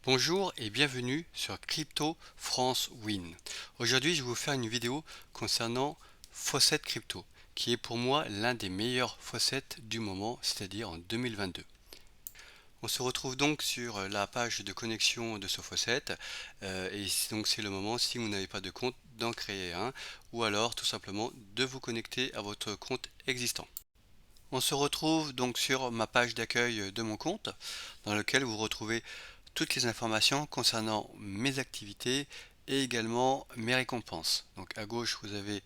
Bonjour et bienvenue sur Crypto France Win. Aujourd'hui, je vais vous faire une vidéo concernant Faucet Crypto, qui est pour moi l'un des meilleurs faucets du moment, c'est-à-dire en 2022. On se retrouve donc sur la page de connexion de ce faucet et donc c'est le moment, si vous n'avez pas de compte, d'en créer un ou alors tout simplement de vous connecter à votre compte existant. On se retrouve donc sur ma page d'accueil de mon compte dans lequel vous retrouvez toutes les informations concernant mes activités et également mes récompenses. Donc à gauche vous avez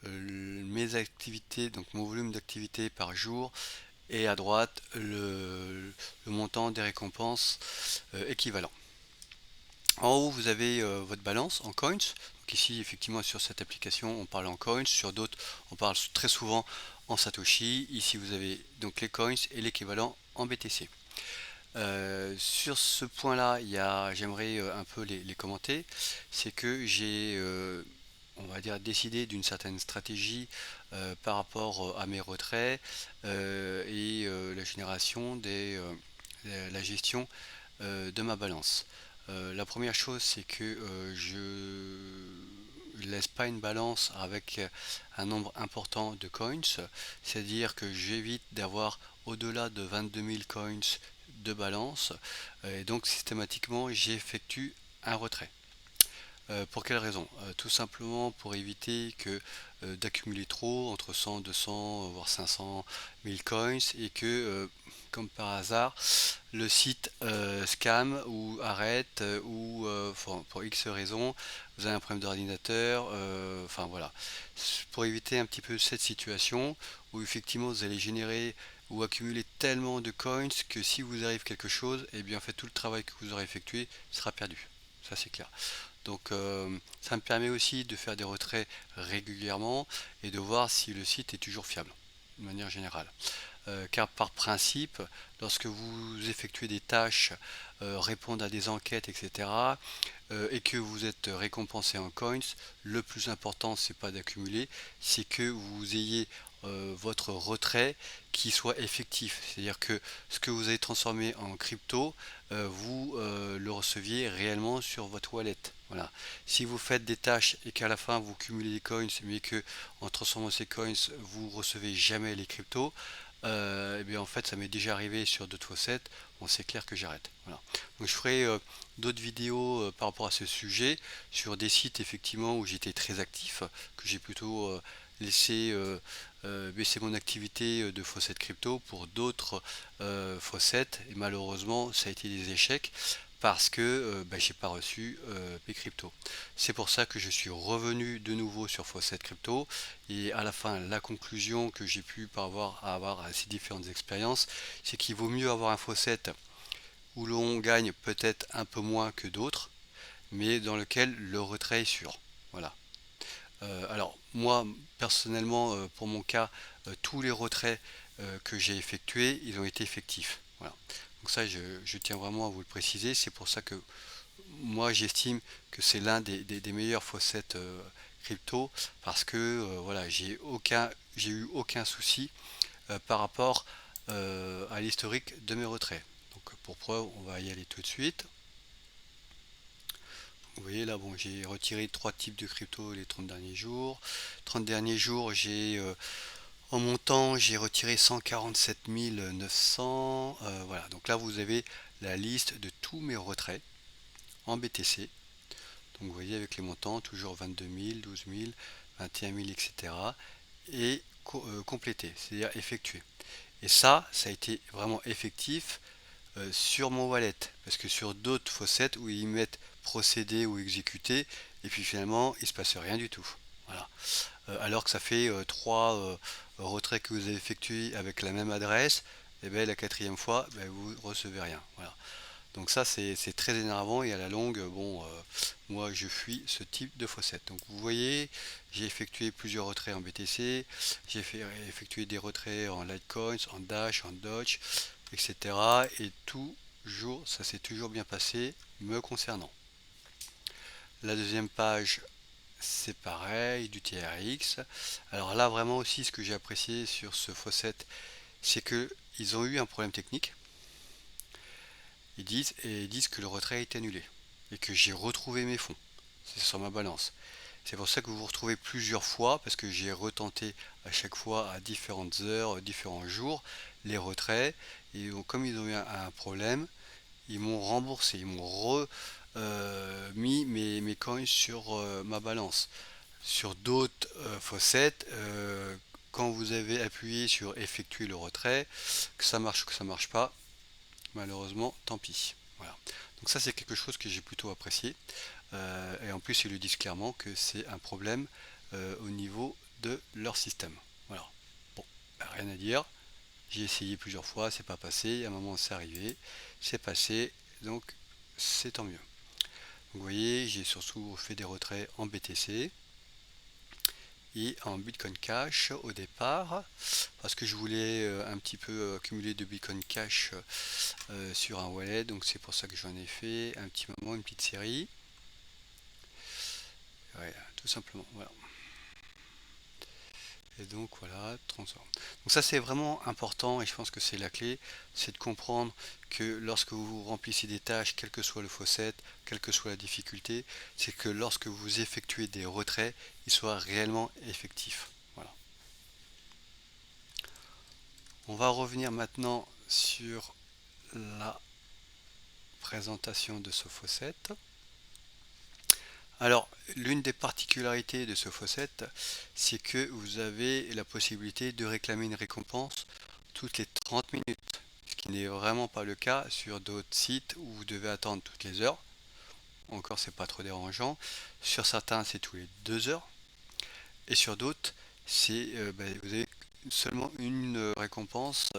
mes activités, donc mon volume d'activité par jour, et à droite le montant des récompenses équivalent. En haut vous avez votre balance en coins. Donc ici effectivement sur cette application on parle en coins, sur d'autres on parle très souvent en Satoshi. Ici vous avez donc les coins et l'équivalent en BTC. Sur ce point-là, j'aimerais un peu les commenter. C'est que j'ai, on va dire, décidé d'une certaine stratégie par rapport à mes retraits et la génération la gestion de ma balance. La première chose, c'est que je laisse pas une balance avec un nombre important de coins, c'est-à-dire que j'évite d'avoir au-delà de 22 000 coins de balance et donc systématiquement j'effectue un retrait. Pour quelle raison? Tout simplement pour éviter d'accumuler trop, entre 100, 200, voire 500 000 coins, et que, comme par hasard, le site scam ou arrête, ou pour X raisons, vous avez un problème d'ordinateur, enfin voilà. Pour éviter un petit peu cette situation, où effectivement vous allez générer ou accumuler tellement de coins que si vous arrive quelque chose, et bien en fait tout le travail que vous aurez effectué sera perdu. Ça c'est clair. Donc ça me permet aussi de faire des retraits régulièrement et de voir si le site est toujours fiable, de manière générale. Car par principe, lorsque vous effectuez des tâches, répondre à des enquêtes, etc., et que vous êtes récompensé en coins, le plus important, c'est pas d'accumuler, c'est que vous ayez votre retrait qui soit effectif. C'est-à-dire que ce que vous avez transformé en crypto, vous le receviez réellement sur votre wallet. Voilà. Si vous faites des tâches et qu'à la fin vous cumulez des coins, mais que en transformant ces coins, vous recevez jamais les cryptos, et bien en fait ça m'est déjà arrivé sur d'autres faucets. Bon, c'est clair que j'arrête. Voilà. Donc je ferai d'autres vidéos par rapport à ce sujet sur des sites effectivement où j'étais très actif, que j'ai plutôt laissé baisser mon activité de faucette crypto pour d'autres faucettes, et malheureusement ça a été des échecs parce que j'ai pas reçu mes cryptos. C'est pour ça que je suis revenu de nouveau sur Faucet Crypto, et à la fin la conclusion que j'ai pu avoir à ces différentes expériences, c'est qu'il vaut mieux avoir un faucet où l'on gagne peut-être un peu moins que d'autres, mais dans lequel le retrait est sûr. Voilà. Alors moi personnellement pour mon cas, tous les retraits que j'ai effectués, ils ont été effectifs. Voilà. Donc ça je tiens vraiment à vous le préciser. C'est pour ça que moi j'estime que c'est l'un des meilleurs faucets crypto, parce que voilà, j'ai eu aucun souci par rapport à l'historique de mes retraits. Donc pour preuve, on va y aller tout de suite. Vous voyez là, bon, j'ai retiré trois types de crypto les 30 derniers jours. 30 derniers jours, en montant, j'ai retiré 147 900. Voilà, donc là vous avez la liste de tous mes retraits en BTC. Donc vous voyez avec les montants, toujours 22 000, 12 000, 21 000, etc. Et complété, c'est-à-dire effectué. Et ça a été vraiment effectif sur mon wallet. Parce que sur d'autres faucets où ils mettent procédé ou exécuté, et puis finalement il ne se passe rien du tout. Voilà. Alors que ça fait trois retraits que vous avez effectués avec la même adresse, et bien la quatrième fois, vous ne recevez rien. Voilà. Donc ça c'est très énervant, et à la longue, bon, moi je fuis ce type de faucette. Donc vous voyez, j'ai effectué plusieurs retraits en BTC, effectué des retraits en Litecoins, en Dash, en Doge, etc. Et toujours, ça s'est toujours bien passé me concernant. La deuxième page, c'est pareil, du TRX. Alors là vraiment aussi, ce que j'ai apprécié sur ce faucet, c'est que ils ont eu un problème technique. ils disent que le retrait est annulé et que j'ai retrouvé mes fonds. C'est sur ma balance. C'est pour ça que vous vous retrouvez plusieurs fois, parce que j'ai retenté à chaque fois à différentes heures, différents jours, les retraits. Et comme ils ont eu un problème, ils m'ont remboursé, ils m'ont remis mes coins sur ma balance. Sur d'autres faucets, quand vous avez appuyé sur effectuer le retrait, que ça marche ou que ça marche pas, malheureusement, tant pis. Voilà. Donc ça, c'est quelque chose que j'ai plutôt apprécié. Et en plus, ils le disent clairement que c'est un problème au niveau de leur système. Voilà. Bon, bah, rien à dire. J'ai essayé plusieurs fois, c'est pas passé. À un moment, c'est arrivé, c'est passé. Donc, c'est tant mieux. Donc, vous voyez, j'ai surtout fait des retraits en BTC et en Bitcoin Cash au départ, parce que je voulais un petit peu accumuler de Bitcoin Cash sur un wallet. Donc, c'est pour ça que j'en ai fait un petit moment, une petite série. Ouais, tout simplement. Voilà. Et donc voilà, transform. Donc ça c'est vraiment important et je pense que c'est la clé, c'est de comprendre que lorsque vous remplissez des tâches, quel que soit le faucet, quelle que soit la difficulté, c'est que lorsque vous effectuez des retraits, ils soient réellement effectifs. Voilà. On va revenir maintenant sur la présentation de ce faucet. Alors, l'une des particularités de ce faucet, c'est que vous avez la possibilité de réclamer une récompense toutes les 30 minutes, ce qui n'est vraiment pas le cas sur d'autres sites où vous devez attendre toutes les heures. Encore, c'est pas trop dérangeant. Sur certains, c'est tous les 2 heures. Et sur d'autres, vous avez seulement une récompense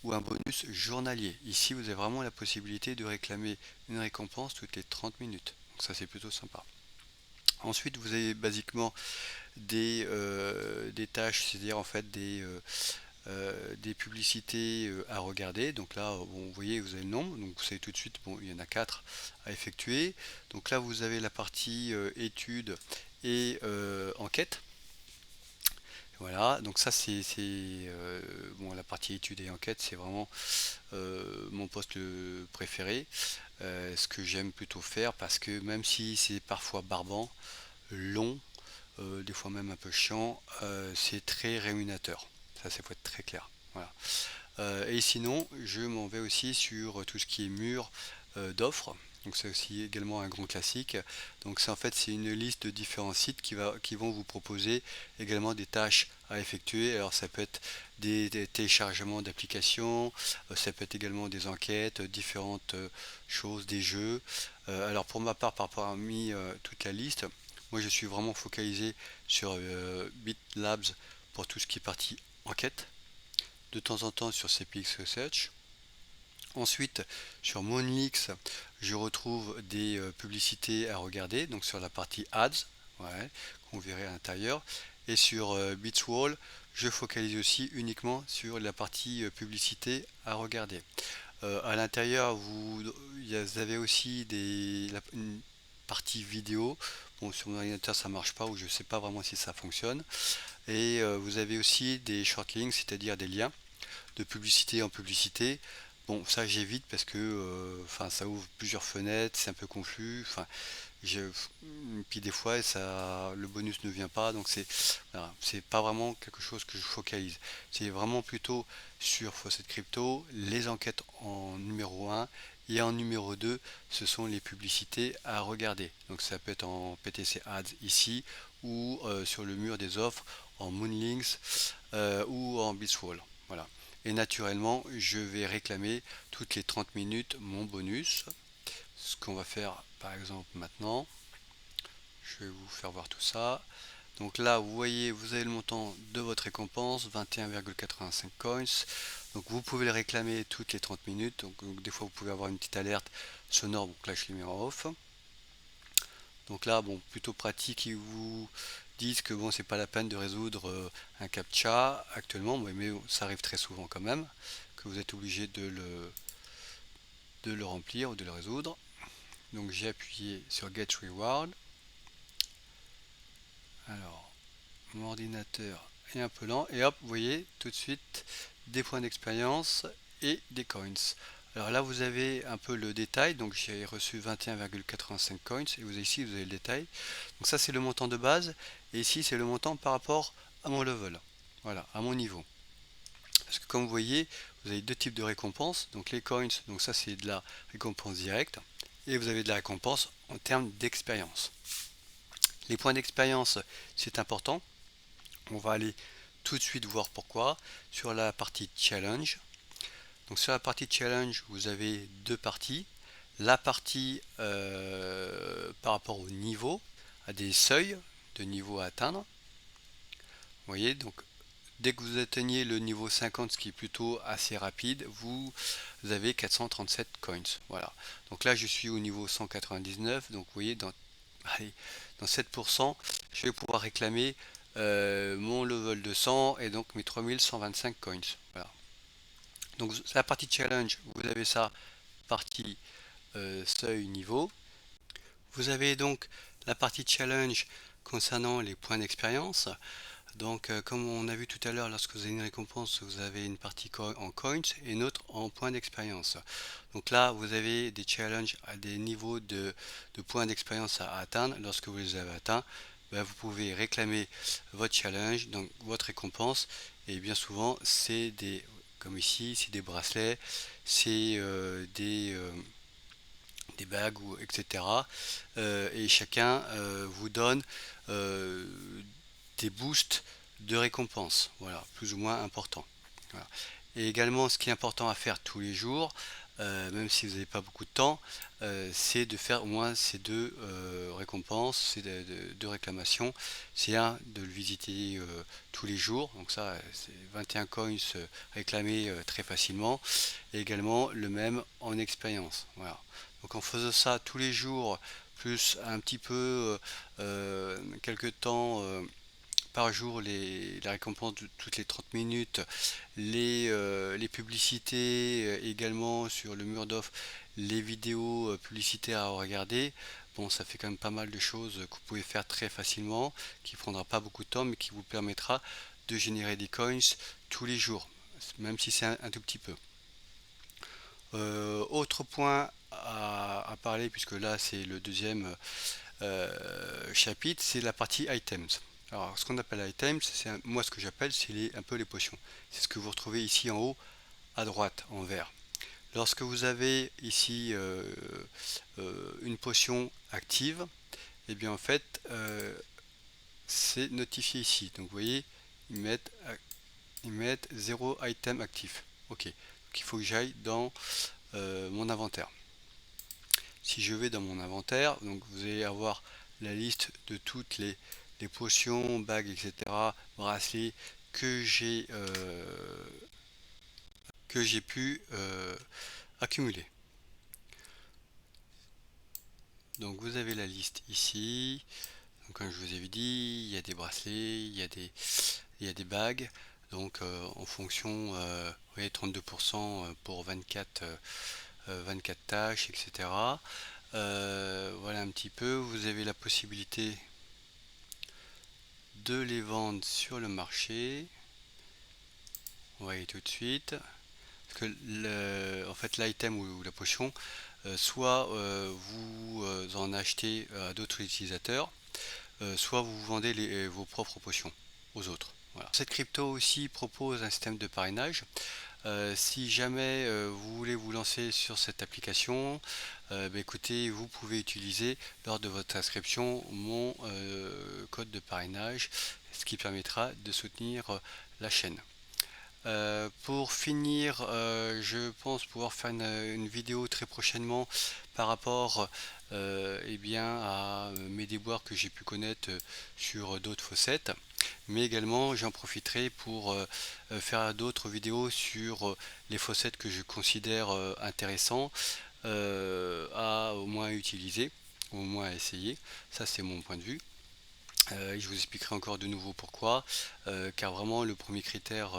ou un bonus journalier. Ici, vous avez vraiment la possibilité de réclamer une récompense toutes les 30 minutes. Donc ça, c'est plutôt sympa. Ensuite, vous avez basiquement des tâches, c'est-à-dire en fait des publicités à regarder. Donc là, bon, vous voyez, vous avez le nombre, donc vous savez tout de suite, bon, il y en a 4 à effectuer. Donc là, vous avez la partie études et enquête. Voilà, donc ça bon, la partie études et enquête, c'est vraiment mon poste le préféré. Ce que j'aime plutôt faire parce que même si c'est parfois barbant, long, des fois même un peu chiant, c'est très rémunérateur. Ça, c'est faut être très clair. Voilà. Et sinon, je m'en vais aussi sur tout ce qui est mur d'offres. Donc c'est aussi également un grand classique. Donc c'est en fait c'est une liste de différents sites qui vont vous proposer également des tâches à effectuer. Alors ça peut être des téléchargements d'applications, ça peut être également des enquêtes, différentes choses, des jeux. Alors pour ma part, par rapport à toute la liste, moi je suis vraiment focalisé sur BitLabs pour tout ce qui est partie enquête, de temps en temps sur CPX Research. Ensuite, sur Monlix, je retrouve des publicités à regarder, donc sur la partie ads, ouais, qu'on verrait à l'intérieur. Et sur Bitswall, je focalise aussi uniquement sur la partie publicité à regarder. À l'intérieur, vous avez aussi une partie vidéo. Bon, sur mon ordinateur, ça marche pas, ou je ne sais pas vraiment si ça fonctionne. Et vous avez aussi des shortlinks, c'est-à-dire des liens de publicité en publicité. Bon, ça j'évite parce que ça ouvre plusieurs fenêtres, c'est un peu confus. Puis des fois, le bonus ne vient pas, donc voilà, c'est pas vraiment quelque chose que je focalise. C'est vraiment plutôt sur Faucet Crypto, les enquêtes en numéro un, et en numéro 2, ce sont les publicités à regarder. Donc ça peut être en PTC Ads ici, ou sur le mur des offres en Moonlinks ou en Beachwall. Voilà. Et naturellement, je vais réclamer toutes les 30 minutes mon bonus. Ce qu'on va faire par exemple maintenant. Je vais vous faire voir tout ça. Donc là, vous voyez, vous avez le montant de votre récompense, 21,85 coins. Donc vous pouvez le réclamer toutes les 30 minutes. Donc des fois, vous pouvez avoir une petite alerte sonore. Donc là, je les mets en off. Donc là, bon, plutôt pratique, ils vous disent que bon, c'est pas la peine de résoudre un captcha actuellement, mais ça arrive très souvent quand même, que vous êtes obligé de le remplir ou de le résoudre. Donc j'ai appuyé sur Get Reward. Alors, mon ordinateur est un peu lent, et hop, vous voyez tout de suite des points d'expérience et des coins. Alors là, vous avez un peu le détail. Donc j'ai reçu 21,85 coins et vous avez ici, vous avez le détail. Donc ça, c'est le montant de base et ici, c'est le montant par rapport à mon level. Voilà, à mon niveau. Parce que comme vous voyez, vous avez deux types de récompenses. Donc les coins, donc ça c'est de la récompense directe. Et vous avez de la récompense en termes d'expérience. Les points d'expérience, c'est important. On va aller tout de suite voir pourquoi. Sur la partie challenge. Donc sur la partie challenge, vous avez deux parties. La partie par rapport au niveau, à des seuils de niveau à atteindre. Vous voyez, donc dès que vous atteignez le niveau 50, ce qui est plutôt assez rapide, vous avez 437 coins. Voilà. Donc là, je suis au niveau 199. Donc vous voyez, allez, dans 7%, je vais pouvoir réclamer mon level de 100 et donc mes 3125 coins. Voilà. Donc la partie challenge, vous avez ça, partie seuil niveau. Vous avez donc la partie challenge concernant les points d'expérience. Donc, comme on a vu tout à l'heure, lorsque vous avez une récompense, vous avez une partie en coins et une autre en points d'expérience. Donc là, vous avez des challenges à des niveaux de points d'expérience à atteindre. Lorsque vous les avez atteints, ben, vous pouvez réclamer votre challenge, donc votre récompense. Et bien souvent, c'est des, comme ici, c'est des bracelets, c'est des bagues, ou, etc. Et chacun vous donne euh, des boosts de récompense, voilà, plus ou moins important. Voilà. Et également, ce qui est important à faire tous les jours, même si vous n'avez pas beaucoup de temps, c'est de faire au moins ces deux récompenses, ces deux réclamations. C'est un de le visiter tous les jours, donc ça, c'est 21 coins réclamés très facilement, et également le même en expérience. Voilà. Donc en faisant ça tous les jours, plus un petit peu quelques temps par jour, la récompense de toutes les 30 minutes, les publicités également sur le mur d'offre, les vidéos publicitaires à regarder. Bon, ça fait quand même pas mal de choses que vous pouvez faire très facilement, qui ne prendra pas beaucoup de temps, mais qui vous permettra de générer des coins tous les jours, même si c'est un tout petit peu. Autre point à parler, puisque là c'est le deuxième chapitre, c'est la partie items. Alors, ce qu'on appelle items, c'est moi ce que j'appelle, c'est un peu les potions. C'est ce que vous retrouvez ici en haut à droite en vert. Lorsque vous avez ici une potion active, et bien en fait c'est notifié ici. Donc vous voyez, ils mettent 0 item actif. Ok, donc il faut que j'aille dans mon inventaire. Si je vais dans mon inventaire, donc vous allez avoir la liste de toutes les potions, bagues, etc., bracelets que j'ai pu accumuler. Donc vous avez la liste ici. Donc, comme je vous avais dit, il y a des bracelets, il y a des bagues. Donc en fonction, vous voyez, 32% pour 24 tâches, etc. Voilà un petit peu. Vous avez la possibilité de les vendre sur le marché. On va y aller tout de suite. Parce que en fait, l'item ou la potion, soit vous en achetez à d'autres utilisateurs, soit vous vendez vos propres potions aux autres. Voilà. Cette crypto aussi propose un système de parrainage. Si jamais vous voulez vous lancer sur cette application, écoutez, vous pouvez utiliser lors de votre inscription mon code de parrainage, ce qui permettra de soutenir la chaîne. Pour finir, je pense pouvoir faire une vidéo très prochainement par rapport à mes déboires que j'ai pu connaître sur d'autres faucettes, mais également j'en profiterai pour faire d'autres vidéos sur les faucettes que je considère intéressants à au moins utiliser, au moins à essayer. Ça, c'est mon point de vue. Je vous expliquerai encore de nouveau pourquoi, car vraiment le premier critère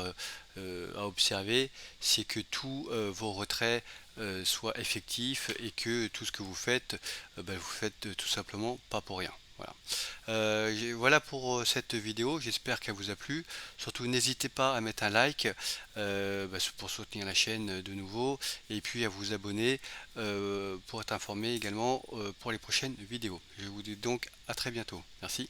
à observer, c'est que tous vos retraits soient effectifs et que tout ce que vous faites, vous faites tout simplement pas pour rien. Voilà. Voilà pour cette vidéo, j'espère qu'elle vous a plu. Surtout n'hésitez pas à mettre un like pour soutenir la chaîne de nouveau et puis à vous abonner pour être informé également pour les prochaines vidéos. Je vous dis donc à très bientôt. Merci.